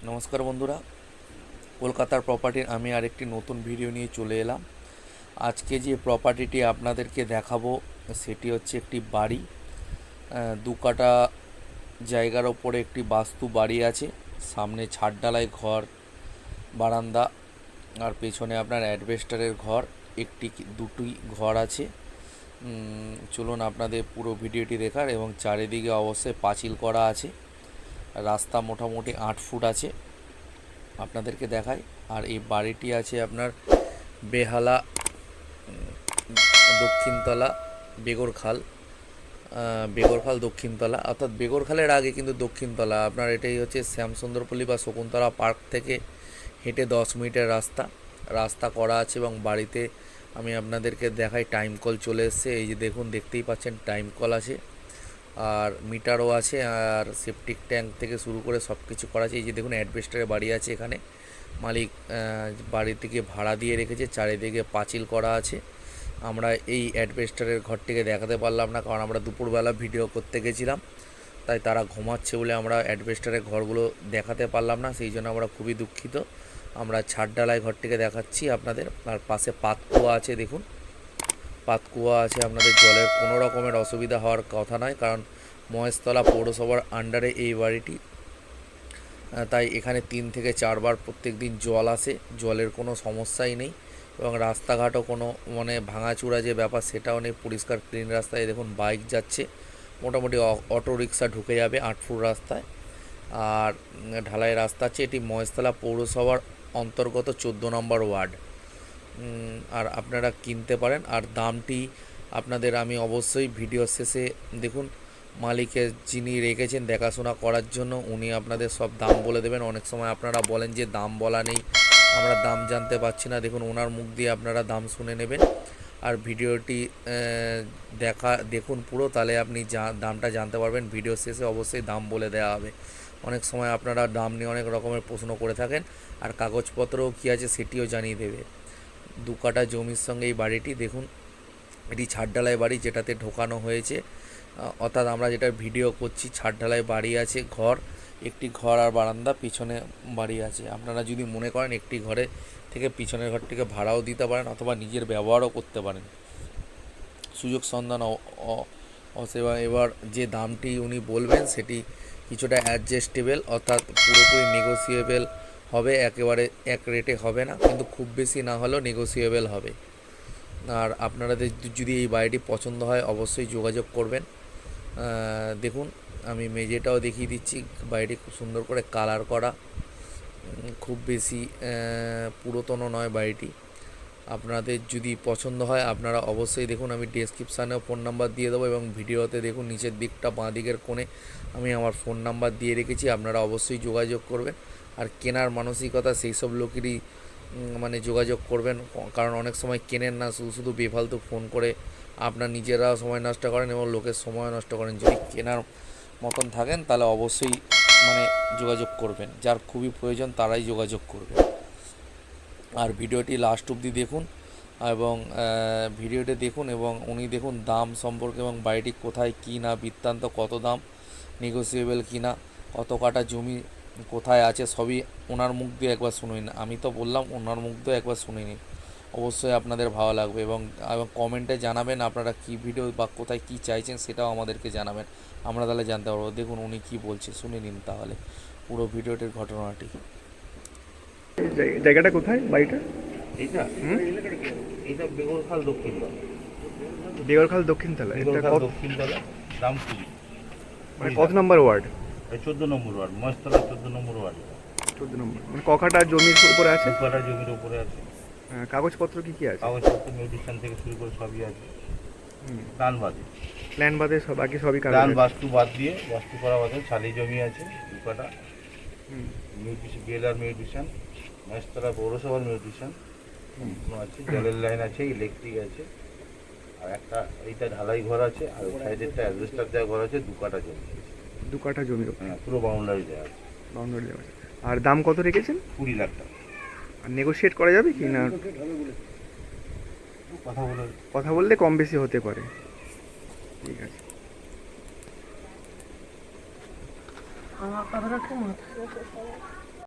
নমস্কার বন্ধুরা, কলকাতার প্রপার্টির আমি আরেকটি নতুন ভিডিও নিয়ে চলে এলাম। আজকে যে প্রপার্টিটি আপনাদেরকে দেখাবো সেটি হচ্ছে একটি বাড়ি। 2 কাঠা জায়গার ওপরে একটি বাস্তু বাড়ি আছে। সামনে ছাদ ঢালাই ঘর, বারান্দা, আর পেছনে আপনার অ্যাডভেস্টারের ঘর, দুটি ঘর আছে। চলুন আপনাদের পুরো ভিডিওটি দেখার, এবং চারিদিকে অবশ্যই পাঁচিল করা আছে। রাস্তা মোটামুটি 8 ফুট আছে, আপনাদেরকে দেখাই। আর এই বাড়িটি আছে আপনার বেহালা দক্ষিণতলা, বেগরখাল দক্ষিণতলা, অর্থাৎ বেগরখালের আগে কিন্তু দক্ষিণতলা। আপনার এটাই হচ্ছে শ্যামসুন্দরপল্লী বা শকুন্তলা পার্ক থেকে হেঁটে 10 মিনিটের রাস্তা করা আছে। এবং বাড়িতে আমি আপনাদেরকে দেখাই, টাইম কল চলে এসছে। এই যে দেখুন, দেখতেই পাচ্ছেন টাইম কল আছে, আর মিটারও আছে, আর সেপটিক ট্যাঙ্ক থেকে শুরু করে সব কিছু করা আছে। এই যে দেখুন, অ্যাডভেস্টারের বাড়ি আছে এখানে। মালিক বাড়িটিকে ভাড়া দিয়ে রেখেছে, চারিদিকে পাঁচিল করা আছে। আমরা এই অ্যাডভেস্টারের ঘরটিকে দেখাতে পারলাম না, কারণ আমরা দুপুরবেলা ভিডিও করতে গেছিলাম, তাই তারা ঘুমাচ্ছে বলে আমরা অ্যাডভেস্টারের ঘরগুলো দেখাতে পারলাম না। সেই জন্য আমরা খুবই দুঃখিত। আমরা ছাদ ঢালাই ঘরটিকে দেখাচ্ছি আপনাদের। আর পাশে পাতকুয়া আছে, দেখুন পাতকুয়া আছে। আপনাদের জলের কোনো রকমের অসুবিধা হওয়ার কথা নয়, কারণ মহেশতলা পৌরসভার আন্ডারে এই বাড়িটি, তাই এখানে 3 থেকে 4 বার প্রত্যেক দিন জল আসে, জলের কোনো সমস্যাই নেই। এবং রাস্তাঘাটও কোনো ভাঙাচুরা যে ব্যাপার সেটাও নেই, পরিষ্কার ক্লিন রাস্তায়। দেখুন বাইক যাচ্ছে, মোটামুটি অটো রিক্সা ঢুকে যাবে 8 ফুট রাস্তায়। আর ঢালাই রাস্তা আছে। এটি মহেশতলা পৌরসভার অন্তর্গত 14 নম্বর ওয়ার্ড। আর আপনারা কিনতে পারেন। আর দামটি আপনাদের আমি অবশ্যই ভিডিও শেষে দেখুন, মালিকের যিনি রেখেছেন দেখাশোনা করার জন্য, উনি আপনাদের সব দাম বলে দেবেন। অনেক সময় আপনারা বলেন যে দাম বলা নেই, আমরা দাম জানতে পারছি না। দেখুন, ওনার মুখ দিয়ে আপনারা দাম শুনে নেবেন। আর ভিডিওটি দেখুন পুরো, তাহলে আপনি দামটা জানতে পারবেন। ভিডিও শেষে অবশ্যই দাম বলে দেওয়া হবে। অনেক সময় আপনারা দাম নিয়ে অনেক রকমের প্রশ্ন করে থাকেন, আর কাগজপত্রও কী আছে সেটিও জানিয়ে দেবে। 2 কাঠা জমির সঙ্গে এই বাড়িটি। দেখুন, এটি ছাদ ঢালাই বাড়ি, যেটাতে ঢোকানো হয়েছে। অর্থাৎ আমরা যেটা ভিডিও করছি, ছাদ ঢালাই বাড়ি আছে, একটি ঘর আর বারান্দা, পিছনে বাড়ি আছে। আপনারা যদি মনে করেন একটি ঘরে থেকে পিছনের ঘরটিকে ভাড়াও দিতে পারেন, অথবা নিজের ব্যবহারও করতে পারেন। সুযোগ সন্ধান এবার যে দামটি উনি বলবেন সেটি কিছুটা অ্যাডজাস্টেবল, অর্থাৎ পুরোপুরি নেগোসিয়েবল হবে। একেবারে এক রেটে হবে না, কিন্তু খুব বেশি না হলেও নেগোসিয়েবল হবে। আর আপনাদের যদি এই বাড়িটি পছন্দ হয় অবশ্যই যোগাযোগ করবেন। দেখুন, আমি মেঝেটাও দেখিয়ে দিচ্ছি। বাড়িটি খুব সুন্দর করে কালার করা, খুব বেশি পুরাতনও নয় বাড়িটি। আপনাদের যদি পছন্দ হয় আপনারা অবশ্যই দেখুন, আমি ডেসক্রিপশানেও ফোন নাম্বার দিয়ে দেবো, এবং ভিডিওতে দেখুন নিচের দিকটা বাঁ দিকের কোণে আমি আমার ফোন নাম্বার দিয়ে রেখেছি। আপনারা অবশ্যই যোগাযোগ করবেন। আর কেনার মানসিকতা সেই সব লোকেরই যোগাযোগ করবেন, কারণ অনেক সময় কেনেন না, শুধু শুধু বেফালতু ফোন করে আপনার নিজেরাও সময় নষ্ট করেন এবং লোকের সময় নষ্ট করেন। যদি কেনার মতন থাকেন তাহলে অবশ্যই যোগাযোগ করবেন। যার খুবই প্রয়োজন তারাই যোগাযোগ করবেন। আর ভিডিওটি লাস্ট অবধি দেখুন, এবং ভিডিওটি দেখুন, এবং উনি দেখুন দাম সম্পর্কে, এবং বাড়িটি কোথায় কী না বৃত্তান্ত, কত দাম, নেগোসিয়েবল কি না, কত কাঠা জমি কোথায় আছে, সবই ওনার মুখ দিয়ে একবার শুনে নিন। আমি তো বললাম, ওনার মুখ দিয়ে একবার শুনে নিন, অবশ্যই আপনাদের ভালো লাগবে। এবং কমেন্টে জানাবেন আপনারা কী ভিডিও বা কোথায় কী চাইছেন, সেটাও আমাদেরকে জানাবেন, আমরা তাহলে জানতে পারবো। দেখুন উনি কী বলছে, শুনে নিন তাহলে পুরো ভিডিওটির ঘটনাটি। জায়গাটা কোথায় বাড়িটা? এইটা এইটা বেগরখাল দক্ষিণতলা। বেগরখাল দক্ষিণতলা। এটা বেগরখাল দক্ষিণতলা, রামপুরি। কত নম্বর ওয়ার্ড? 14 নম্বর ওয়ার্ড, মহেশতলা 14 নম্বর ওয়ার্ড। 14 নম্বর। ককাটা জমির উপরে আছে? 2 কাঠা জমির উপরে আছে। কাগজপত্র কি কি আছে? কাগজপত্র মিউটিশন থেকে শুরু করে সবই আছে। প্ল্যান বাদে, প্ল্যান বাদে সব, বাকি সবই কাগজ প্ল্যান আছে। বাস্তু বাদ দিয়ে, বাস্তু করা বাদে ছালি জমি আছে 2 কাঠা। মিউটিশন, বিএলআর মিউটিশন, মহেশতলা পৌরসভার মিউটিশন আছে, জলের লাইন আছে, ইলেকট্রিক আছে। আর এইটা ঢালাই ঘর আছে, আর ওই সাইডে একটা অ্যাডভেস্টার দেওয়া ঘর আছে। 2 কাঠা জমি আছে। 2 কাঠা জমির উপরে? হ্যাঁ, পুরো বাউন্ডারি দেওয়া আছে। বাউন্ডারি দেওয়া আছে। আর দাম কত রেখেছেন? 20 লাখ টাকা। আর নেগোশিয়েট করা যাবে কি না? কথা বললে কম বেশি হতে পারে। ঠিক আছে। আমার কথাটা একটু মাথায়